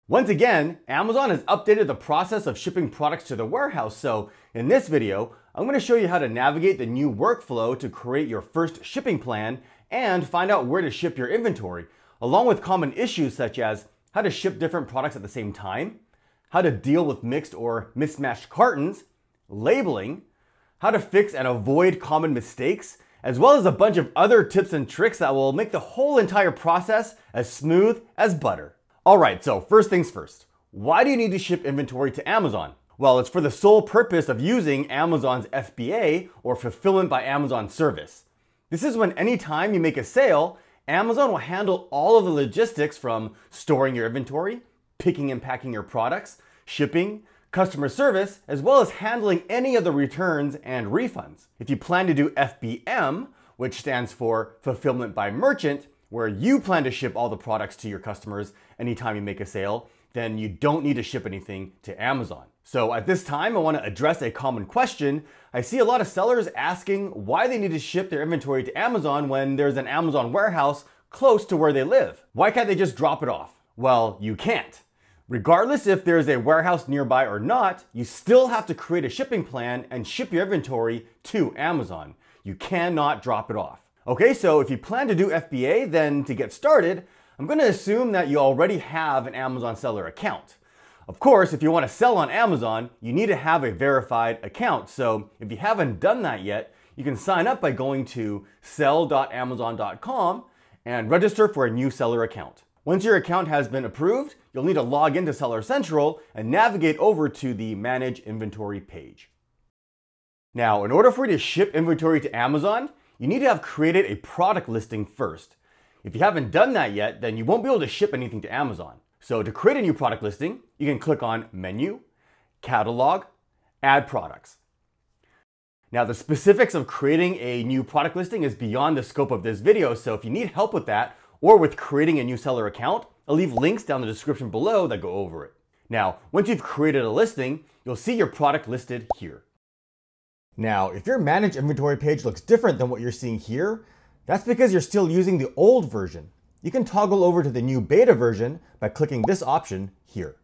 Once again, Amazon has updated the process of shipping products to the warehouse, so in this video, I'm going to show you how to navigate the new workflow to create your first shipping plan and find out where to ship your inventory, along with common issues such as how to ship different products at the same time, how to deal with mixed or mismatched cartons, labeling, how to fix and avoid common mistakes, as well as a bunch of other tips and tricks that will make the whole entire process as smooth as butter. Alright, so first things first. Why do you need to ship inventory to Amazon? Well, it's for the sole purpose of using Amazon's FBA, or Fulfillment by Amazon service. This is when anytime you make a sale, Amazon will handle all of the logistics from storing your inventory, picking and packing your products, shipping, customer service, as well as handling any of the returns and refunds. If you plan to do FBM, which stands for Fulfillment by Merchant, where you plan to ship all the products to your customers anytime you make a sale, then you don't need to ship anything to Amazon. So at this time, I want to address a common question. I see a lot of sellers asking why they need to ship their inventory to Amazon when there's an Amazon warehouse close to where they live. Why can't they just drop it off? Well, you can't. Regardless if there's a warehouse nearby or not, you still have to create a shipping plan and ship your inventory to Amazon. You cannot drop it off. Okay, so if you plan to do FBA, then to get started, I'm going to assume that you already have an Amazon seller account. Of course, if you want to sell on Amazon, you need to have a verified account. So if you haven't done that yet, you can sign up by going to sell.amazon.com and register for a new seller account. Once your account has been approved, you'll need to log into Seller Central and navigate over to the Manage Inventory page. Now, in order for you to ship inventory to Amazon, you need to have created a product listing first. If you haven't done that yet, then you won't be able to ship anything to Amazon. So to create a new product listing, you can click on Menu, Catalog, Add Products. Now, the specifics of creating a new product listing is beyond the scope of this video, so if you need help with that, or with creating a new seller account, I'll leave links down in the description below that go over it. Now, once you've created a listing, you'll see your product listed here. Now, if your Manage Inventory page looks different than what you're seeing here, that's because you're still using the old version. You can toggle over to the new beta version by clicking this option here.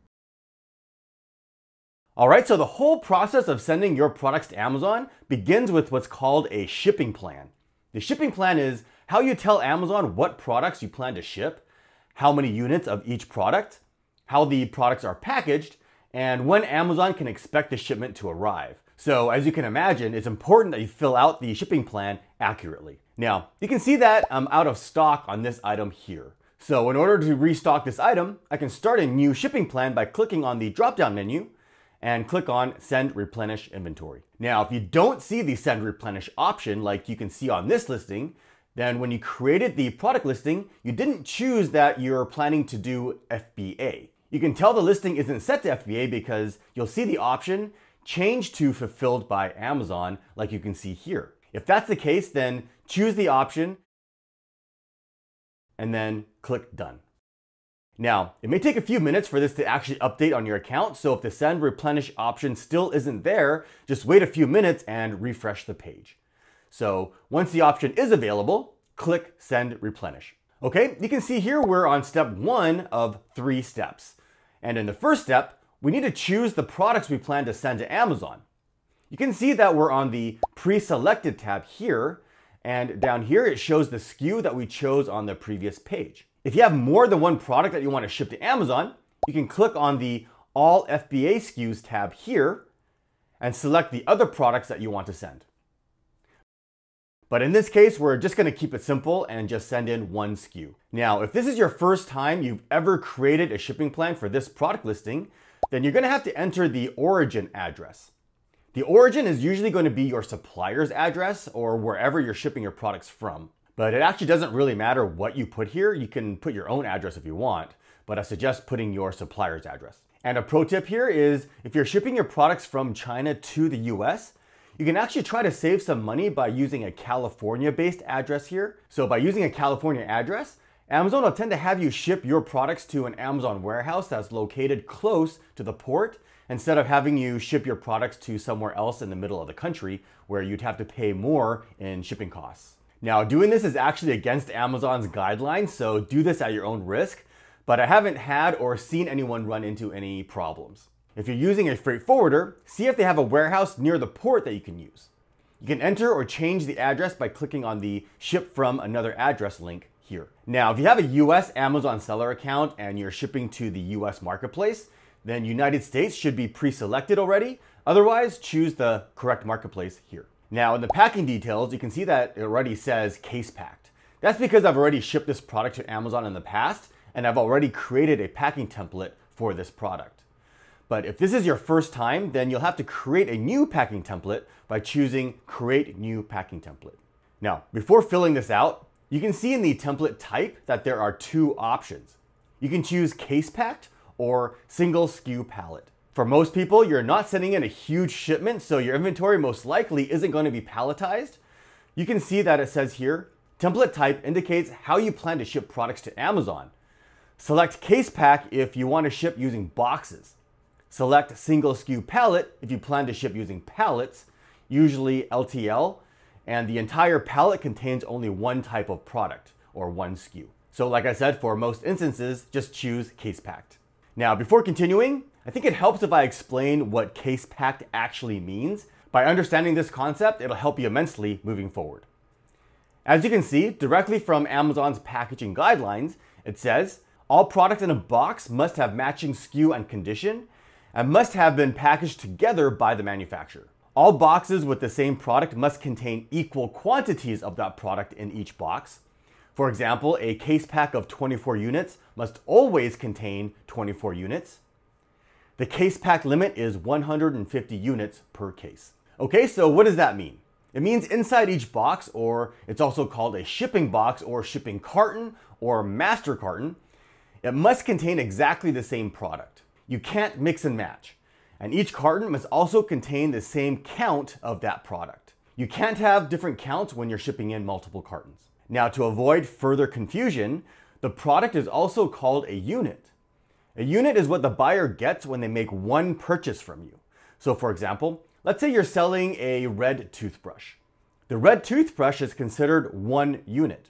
Alright, so the whole process of sending your products to Amazon begins with what's called a shipping plan. The shipping plan is how you tell Amazon what products you plan to ship, how many units of each product, how the products are packaged, and when Amazon can expect the shipment to arrive. So as you can imagine, it's important that you fill out the shipping plan accurately. Now, you can see that I'm out of stock on this item here. So in order to restock this item, I can start a new shipping plan by clicking on the drop-down menu and click on Send Replenish Inventory. Now, if you don't see the Send Replenish option like you can see on this listing, then when you created the product listing, you didn't choose that you're planning to do FBA. You can tell the listing isn't set to FBA because you'll see the option Change to Fulfilled by Amazon like you can see here. If that's the case, then choose the option and then click Done. Now, it may take a few minutes for this to actually update on your account, so if the Send Replenish option still isn't there, just wait a few minutes and refresh the page. So once the option is available, click Send Replenish. Okay, you can see here we're on step 1 of 3 steps. And in the first step, we need to choose the products we plan to send to Amazon. You can see that we're on the Pre-Selected tab here, and down here it shows the SKU that we chose on the previous page. If you have more than one product that you want to ship to Amazon, you can click on the All FBA SKUs tab here and select the other products that you want to send. But in this case, we're just going to keep it simple and just send in one SKU. Now, if this is your first time you've ever created a shipping plan for this product listing, then you're going to have to enter the origin address. The origin is usually going to be your supplier's address or wherever you're shipping your products from. But it actually doesn't really matter what you put here. You can put your own address if you want, but I suggest putting your supplier's address. And a pro tip here is if you're shipping your products from China to the US, you can actually try to save some money by using a California-based address here. So by using a California address, Amazon will tend to have you ship your products to an Amazon warehouse that's located close to the port instead of having you ship your products to somewhere else in the middle of the country where you'd have to pay more in shipping costs. Now, doing this is actually against Amazon's guidelines, so do this at your own risk. but I haven't had or seen anyone run into any problems. If you're using a freight forwarder, see if they have a warehouse near the port that you can use. You can enter or change the address by clicking on the Ship from Another Address link here. Now, if you have a US Amazon seller account and you're shipping to the US marketplace, then United States should be pre-selected already. Otherwise, choose the correct marketplace here. Now, in the packing details, you can see that it already says case packed. That's because I've already shipped this product to Amazon in the past, and I've already created a packing template for this product. But if this is your first time, then you'll have to create a new packing template by choosing Create New Packing Template. Now, before filling this out, you can see in the template type that there are two options. You can choose case packed or single SKU pallet. For most people, you're not sending in a huge shipment, so your inventory most likely isn't going to be palletized. You can see that it says here, template type indicates how you plan to ship products to Amazon. Select case pack if you want to ship using boxes. Select single SKU pallet if you plan to ship using pallets, usually LTL, and the entire pallet contains only one type of product, or one SKU. So like I said, for most instances, just choose case packed. Now, before continuing, I think it helps if I explain what case packed actually means. By understanding this concept, it'll help you immensely moving forward. As you can see, directly from Amazon's packaging guidelines, it says, all products in a box must have matching SKU and condition, and must have been packaged together by the manufacturer. All boxes with the same product must contain equal quantities of that product in each box. For example, a case pack of 24 units must always contain 24 units. The case pack limit is 150 units per case. Okay, so what does that mean? It means inside each box, or it's also called a shipping box or shipping carton or master carton, it must contain exactly the same product. You can't mix and match. And each carton must also contain the same count of that product. You can't have different counts when you're shipping in multiple cartons. Now, to avoid further confusion, the product is also called a unit. A unit is what the buyer gets when they make one purchase from you. So for example, let's say you're selling a red toothbrush. The red toothbrush is considered one unit.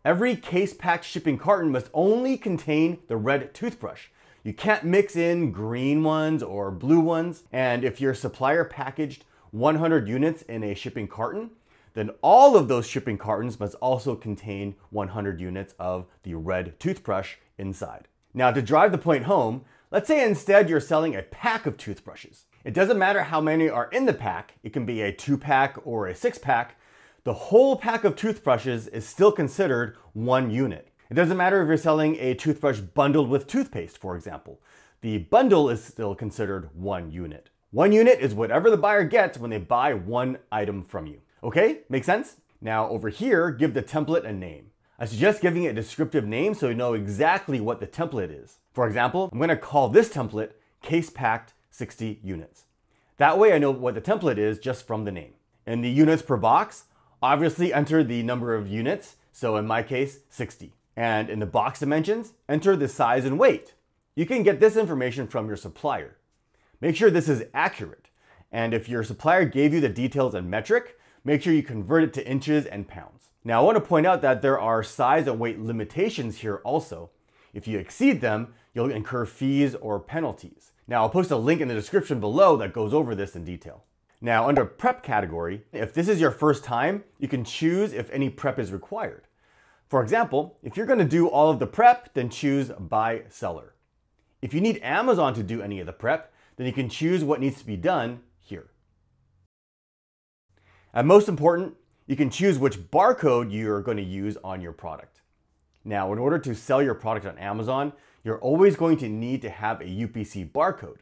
Every case packed shipping carton must only contain the red toothbrush. You can't mix in green ones or blue ones. And if your supplier packaged 100 units in a shipping carton, then all of those shipping cartons must also contain 100 units of the red toothbrush inside. Now, to drive the point home, let's say instead you're selling a pack of toothbrushes. It doesn't matter how many are in the pack. It can be a 2-pack or a 6-pack. The whole pack of toothbrushes is still considered one unit. It doesn't matter if you're selling a toothbrush bundled with toothpaste, for example. The bundle is still considered one unit. One unit is whatever the buyer gets when they buy one item from you. Okay, make sense? Now over here, give the template a name. I suggest giving it a descriptive name so you know exactly what the template is. For example, I'm going to call this template Case Packed 60 Units. That way I know what the template is just from the name. In the units per box, obviously enter the number of units, so in my case, 60. And in the box dimensions, enter the size and weight. You can get this information from your supplier. Make sure this is accurate. And if your supplier gave you the details and metric, make sure you convert it to inches and pounds. Now I want to point out that there are size and weight limitations here also. If you exceed them, you'll incur fees or penalties. Now I'll post a link in the description below that goes over this in detail. Now under prep category, if this is your first time, you can choose if any prep is required. For example, if you're going to do all of the prep, then choose by seller. If you need Amazon to do any of the prep, then you can choose what needs to be done here. And most important, you can choose which barcode you're going to use on your product. Now, in order to sell your product on Amazon, you're always going to need to have a UPC barcode.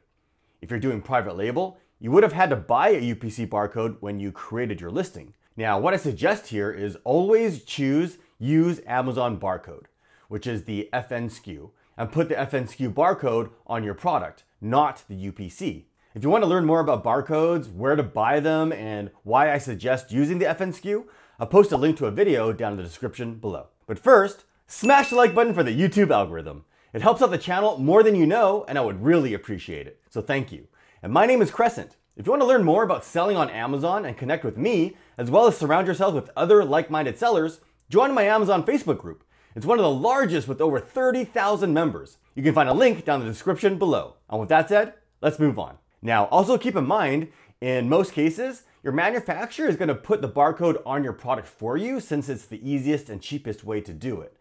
If you're doing private label, you would have had to buy a UPC barcode when you created your listing. Now, what I suggest here is always choose Use Amazon Barcode, which is the FN SKU, and put the FN SKU barcode on your product, not the UPC. If you want to learn more about barcodes, where to buy them, and why I suggest using the FN SKU, I'll post a link to a video down in the description below. But first, smash the like button for the YouTube algorithm. It helps out the channel more than you know, and I would really appreciate it. So thank you. And my name is Crescent. If you want to learn more about selling on Amazon and connect with me, as well as surround yourself with other like-minded sellers, join my Amazon Facebook group. It's one of the largest with over 30,000 members. You can find a link down in the description below. And with that said, let's move on. Now, also keep in mind, in most cases, your manufacturer is going to put the barcode on your product for you since it's the easiest and cheapest way to do it.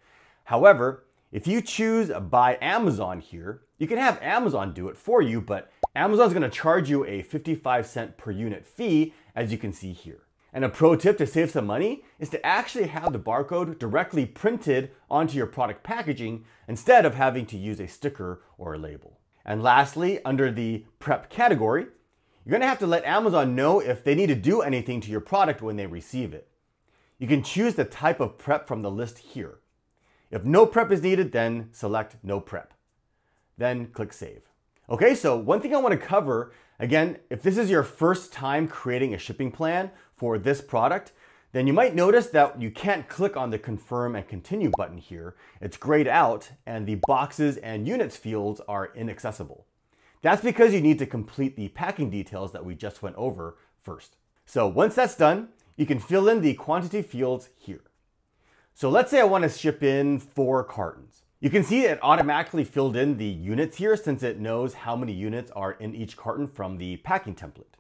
However, if you choose by Amazon here, you can have Amazon do it for you, but Amazon's going to charge you a 55-cent per unit fee, as you can see here. And a pro tip to save some money is to actually have the barcode directly printed onto your product packaging instead of having to use a sticker or a label. And lastly, under the prep category, you're going to have to let Amazon know if they need to do anything to your product when they receive it. You can choose the type of prep from the list here. If no prep is needed, then select no prep. Then click Save. Okay, so one thing I want to cover, again, if this is your first time creating a shipping plan for this product, then you might notice that you can't click on the Confirm and Continue button here. It's grayed out and the boxes and units fields are inaccessible. That's because you need to complete the packing details that we just went over first. So once that's done, you can fill in the quantity fields here. So let's say I want to ship in 4 cartons. You can see it automatically filled in the units here since it knows how many units are in each carton from the packing template.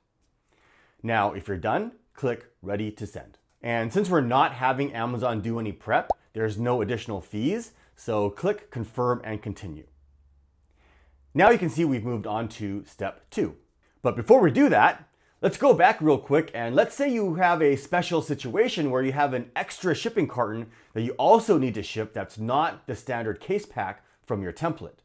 Now, if you're done, click Ready to Send. And since we're not having Amazon do any prep, there's no additional fees, so click Confirm and Continue. Now you can see we've moved on to step 2. But before we do that, let's go back real quick and let's say you have a special situation where you have an extra shipping carton that you also need to ship that's not the standard case pack from your template.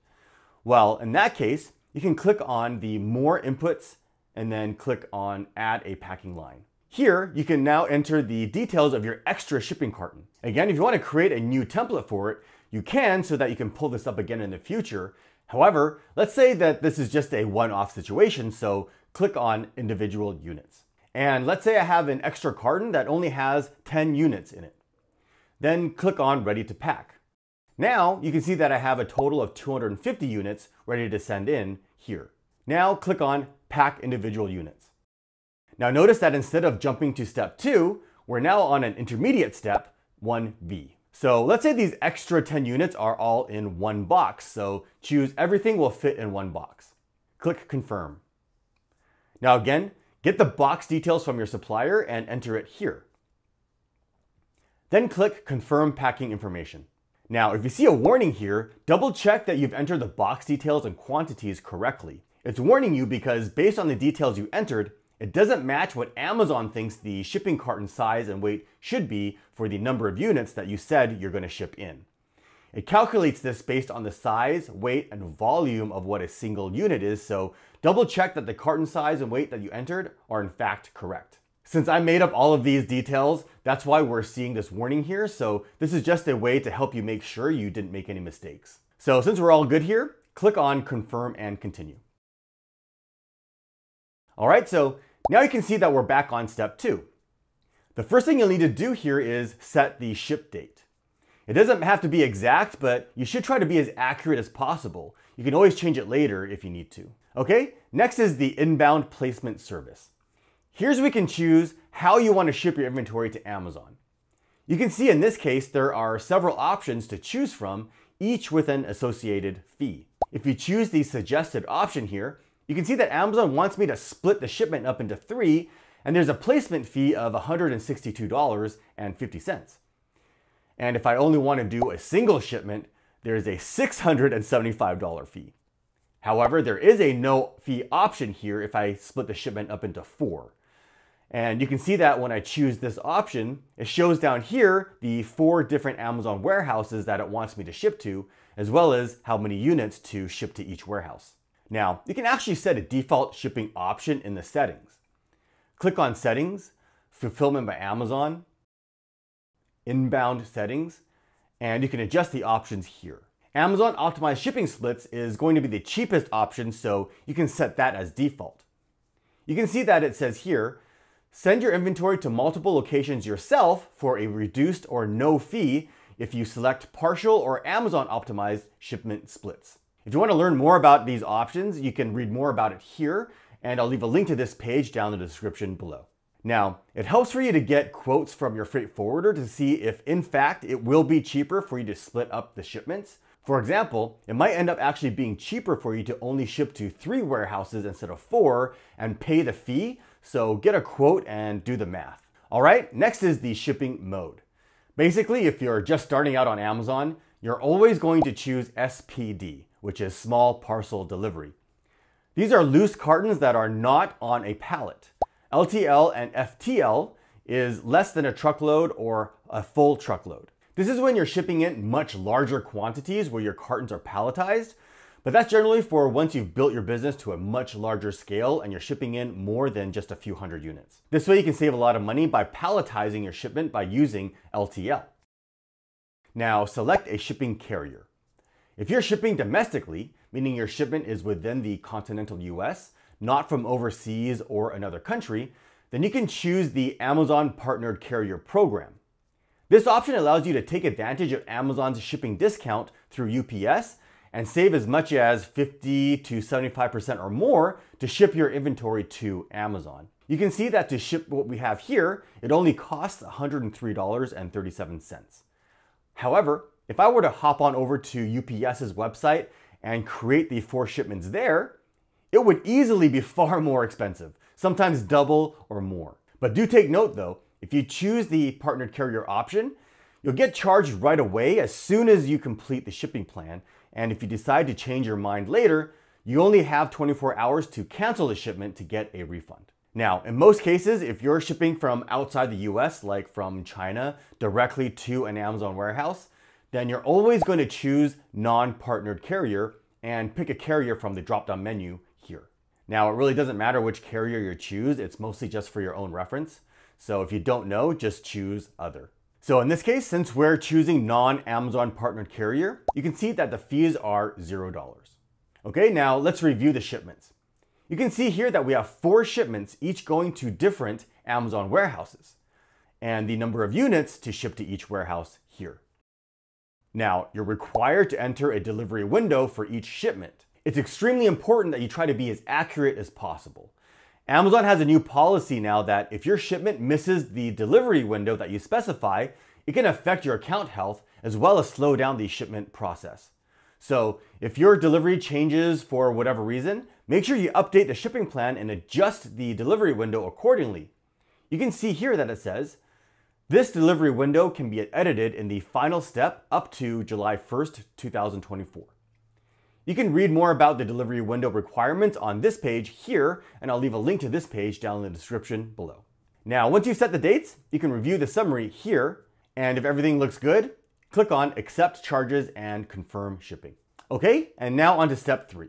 Well, in that case, you can click on the More Inputs and then click on Add a Packing Line. Here, you can now enter the details of your extra shipping carton. Again, if you want to create a new template for it, you can so that you can pull this up again in the future. However, let's say that this is just a one-off situation, so click on Individual Units. And let's say I have an extra carton that only has 10 units in it. Then click on Ready to Pack. Now you can see that I have a total of 250 units ready to send in here. Now click on Pack Individual Units. Now notice that instead of jumping to step 2, we're now on an intermediate step, 1B. So let's say these extra 10 units are all in one box, so choose Everything will fit in one box. Click Confirm. Now again, get the box details from your supplier and enter it here. Then click Confirm Packing Information. Now, if you see a warning here, double check that you've entered the box details and quantities correctly. It's warning you because based on the details you entered, it doesn't match what Amazon thinks the shipping carton size and weight should be for the number of units that you said you're going to ship in. It calculates this based on the size, weight, and volume of what a single unit is, so double check that the carton size and weight that you entered are in fact correct. Since I made up all of these details, that's why we're seeing this warning here, so this is just a way to help you make sure you didn't make any mistakes. So since we're all good here, click on Confirm and Continue. All right, so now you can see that we're back on step 2. The first thing you'll need to do here is set the ship date. It doesn't have to be exact, but you should try to be as accurate as possible. You can always change it later if you need to. Okay, next is the inbound placement service. Here's where we can choose how you want to ship your inventory to Amazon. You can see in this case, there are several options to choose from, each with an associated fee. If you choose the suggested option here, you can see that Amazon wants me to split the shipment up into 3, and there's a placement fee of $162.50. And if I only want to do a single shipment, there's a $675 fee. However, there is a no fee option here if I split the shipment up into 4. And you can see that when I choose this option, it shows down here the 4 different Amazon warehouses that it wants me to ship to, as well as how many units to ship to each warehouse. Now, you can actually set a default shipping option in the settings. Click on Settings, Fulfillment by Amazon, Inbound Settings, and you can adjust the options here. Amazon Optimized Shipping Splits is going to be the cheapest option, so you can set that as default. You can see that it says here, send your inventory to multiple locations yourself for a reduced or no fee if you select partial or Amazon Optimized Shipment Splits. If you want to learn more about these options, you can read more about it here, and I'll leave a link to this page down in the description below. Now, it helps for you to get quotes from your freight forwarder to see if in fact it will be cheaper for you to split up the shipments. For example, it might end up actually being cheaper for you to only ship to 3 warehouses instead of 4 and pay the fee. So get a quote and do the math. All right, next is the shipping mode. Basically, if you're just starting out on Amazon, you're always going to choose SPD, which is small parcel delivery. These are loose cartons that are not on a pallet. LTL and FTL is less than a truckload or a full truckload. This is when you're shipping in much larger quantities where your cartons are palletized, but that's generally for once you've built your business to a much larger scale and you're shipping in more than just a few hundred units. This way you can save a lot of money by palletizing your shipment by using LTL. Now select a shipping carrier. If you're shipping domestically, meaning your shipment is within the continental US, not from overseas or another country, then you can choose the Amazon Partnered Carrier Program. This option allows you to take advantage of Amazon's shipping discount through UPS and save as much as 50 to 75% or more to ship your inventory to Amazon. You can see that to ship what we have here, it only costs $103.37. However, if I were to hop on over to UPS's website and create the 4 shipments there, it would easily be far more expensive, sometimes double or more. But do take note though, if you choose the partnered carrier option, you'll get charged right away as soon as you complete the shipping plan. And if you decide to change your mind later, you only have 24 hours to cancel the shipment to get a refund. Now, in most cases, if you're shipping from outside the US, like from China, directly to an Amazon warehouse, then you're always going to choose non-partnered carrier and pick a carrier from the drop-down menu here. Now, it really doesn't matter which carrier you choose, it's mostly just for your own reference. So if you don't know, just choose other. So in this case, since we're choosing non-Amazon partnered carrier, you can see that the fees are $0. Okay, now let's review the shipments. You can see here that we have 4 shipments, each going to different Amazon warehouses, and the number of units to ship to each warehouse here. Now, you're required to enter a delivery window for each shipment. It's extremely important that you try to be as accurate as possible. Amazon has a new policy now that if your shipment misses the delivery window that you specify, it can affect your account health as well as slow down the shipment process. So if your delivery changes for whatever reason, make sure you update the shipping plan and adjust the delivery window accordingly. You can see here that it says, this delivery window can be edited in the final step up to July 1st, 2024. You can read more about the delivery window requirements on this page here, and I'll leave a link to this page down in the description below. Now, once you've set the dates, you can review the summary here, and if everything looks good, click on Accept Charges and Confirm Shipping. Okay, and now on to step 3,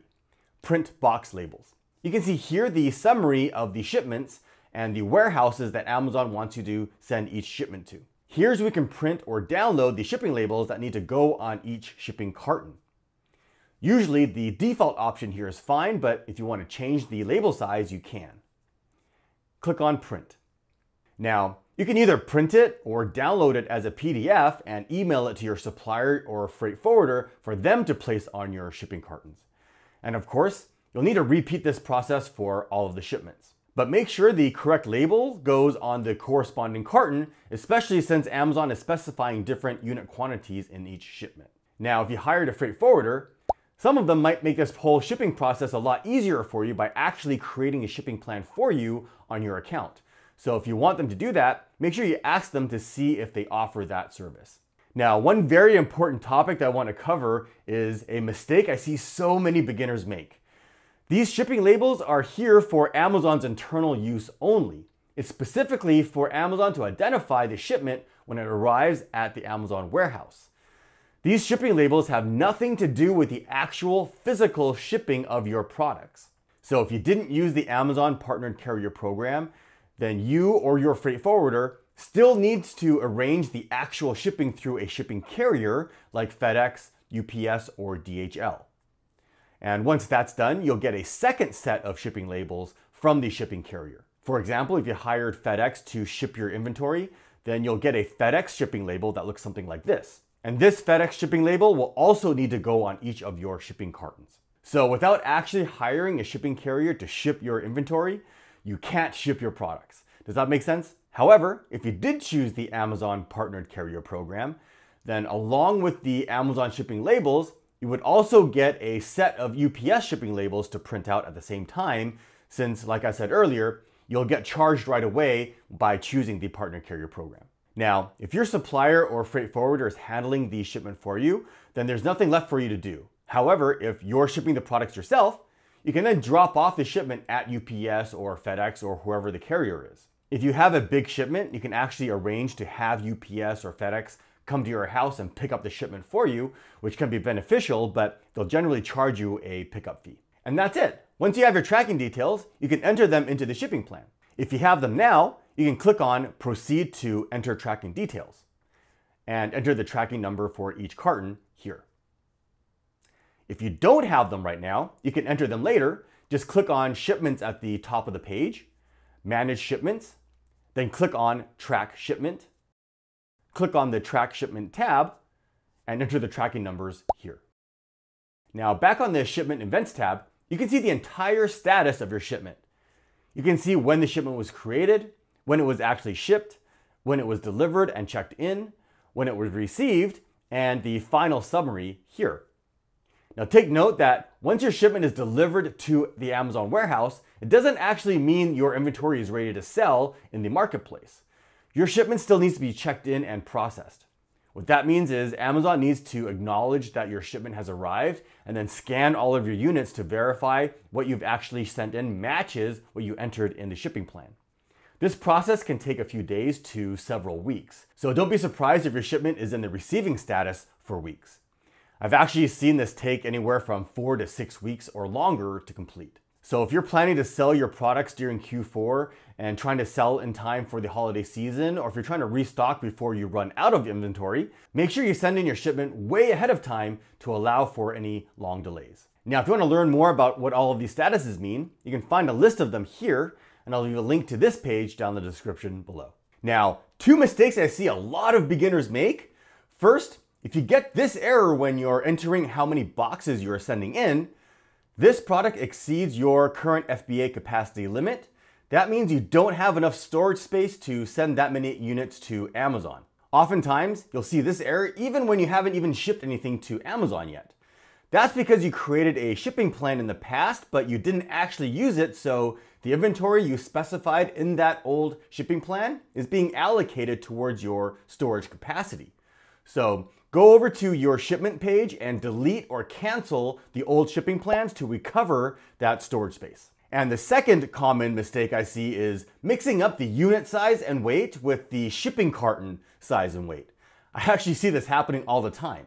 print box labels. You can see here the summary of the shipments and the warehouses that Amazon wants you to send each shipment to. Here's where we can print or download the shipping labels that need to go on each shipping carton. Usually the default option here is fine, but if you want to change the label size, you can. Click on Print. Now, you can either print it or download it as a PDF and email it to your supplier or freight forwarder for them to place on your shipping cartons. And of course, you'll need to repeat this process for all of the shipments. But make sure the correct label goes on the corresponding carton, especially since Amazon is specifying different unit quantities in each shipment. Now, if you hired a freight forwarder, some of them might make this whole shipping process a lot easier for you by actually creating a shipping plan for you on your account. So if you want them to do that, make sure you ask them to see if they offer that service. Now, one very important topic that I want to cover is a mistake I see so many beginners make. These shipping labels are here for Amazon's internal use only. It's specifically for Amazon to identify the shipment when it arrives at the Amazon warehouse. These shipping labels have nothing to do with the actual physical shipping of your products. So if you didn't use the Amazon Partnered Carrier Program, then you or your freight forwarder still needs to arrange the actual shipping through a shipping carrier like FedEx, UPS, or DHL. And once that's done, you'll get a second set of shipping labels from the shipping carrier. For example, if you hired FedEx to ship your inventory, then you'll get a FedEx shipping label that looks something like this. And this FedEx shipping label will also need to go on each of your shipping cartons. So without actually hiring a shipping carrier to ship your inventory, you can't ship your products. Does that make sense? However, if you did choose the Amazon Partnered Carrier Program, then along with the Amazon shipping labels, you would also get a set of UPS shipping labels to print out at the same time, since, like I said earlier, you'll get charged right away by choosing the Partnered Carrier Program. Now, if your supplier or freight forwarder is handling the shipment for you, then there's nothing left for you to do. However, if you're shipping the products yourself, you can then drop off the shipment at UPS or FedEx or whoever the carrier is. If you have a big shipment, you can actually arrange to have UPS or FedEx come to your house and pick up the shipment for you, which can be beneficial, but they'll generally charge you a pickup fee. And that's it. Once you have your tracking details, you can enter them into the shipping plan. If you have them now, you can click on Proceed to Enter Tracking Details and enter the tracking number for each carton here. If you don't have them right now, you can enter them later. Just click on Shipments at the top of the page, Manage Shipments, then click on Track Shipment. Click on the Track Shipment tab and enter the tracking numbers here. Now back on the Shipment Events tab, you can see the entire status of your shipment. You can see when the shipment was created, when it was actually shipped, when it was delivered and checked in, when it was received, and the final summary here. Now take note that once your shipment is delivered to the Amazon warehouse, it doesn't actually mean your inventory is ready to sell in the marketplace. Your shipment still needs to be checked in and processed. What that means is Amazon needs to acknowledge that your shipment has arrived and then scan all of your units to verify what you've actually sent in matches what you entered in the shipping plan. This process can take a few days to several weeks. So don't be surprised if your shipment is in the receiving status for weeks. I've actually seen this take anywhere from 4 to 6 weeks or longer to complete. So if you're planning to sell your products during Q4 and trying to sell in time for the holiday season, or if you're trying to restock before you run out of inventory, make sure you send in your shipment way ahead of time to allow for any long delays. Now, if you want to learn more about what all of these statuses mean, you can find a list of them here, and I'll leave a link to this page down in the description below. Now, 2 mistakes I see a lot of beginners make. First, if you get this error when you're entering how many boxes you're sending in, this product exceeds your current FBA capacity limit. That means you don't have enough storage space to send that many units to Amazon. Oftentimes, you'll see this error even when you haven't even shipped anything to Amazon yet. That's because you created a shipping plan in the past, but you didn't actually use it, so the inventory you specified in that old shipping plan is being allocated towards your storage capacity. So go over to your shipment page and delete or cancel the old shipping plans to recover that storage space. And the second common mistake I see is mixing up the unit size and weight with the shipping carton size and weight. I actually see this happening all the time.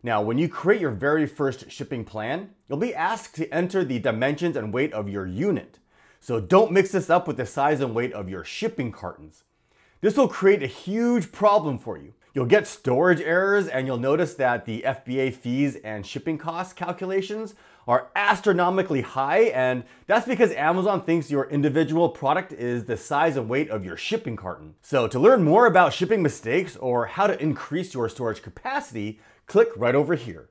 Now, when you create your very first shipping plan, you'll be asked to enter the dimensions and weight of your unit. So don't mix this up with the size and weight of your shipping cartons. This will create a huge problem for you. You'll get storage errors, and you'll notice that the FBA fees and shipping cost calculations are astronomically high, and that's because Amazon thinks your individual product is the size and weight of your shipping carton. So to learn more about shipping mistakes or how to increase your storage capacity, click right over here.